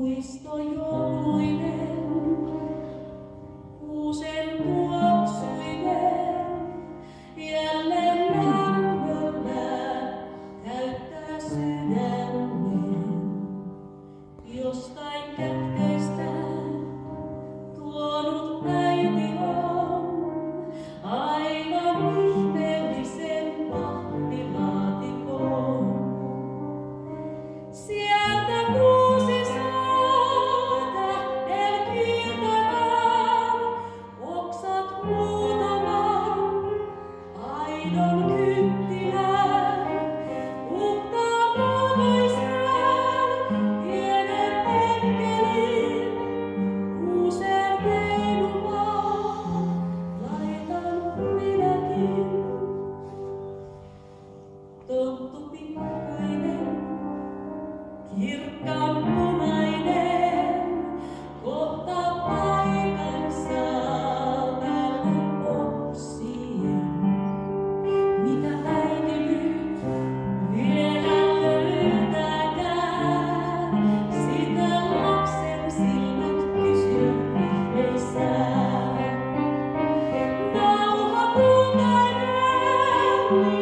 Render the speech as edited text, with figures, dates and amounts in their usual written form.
Muisto jouluinen, kuusen tuoksuinen, jälleen lämmöllä täyttää sydämen. Jostain kätkeistä tuonut äiti on aivan ihmeellisen pahvilaatikon. Sieltä kuusi saa tähden kiiltävän, oksat muutaman aidon kynttilän. Mutta maalaisään pienen enkelin, kuusen keinumaan laitan minäkin. Tonttu pikkuinen, kirkkaan punainen, kohta paikansa päälle oksien. Mitä äiti nyt vielä löytääkään, sitä lapsen silmät kysyy ihmeissään. Nauha kultainen,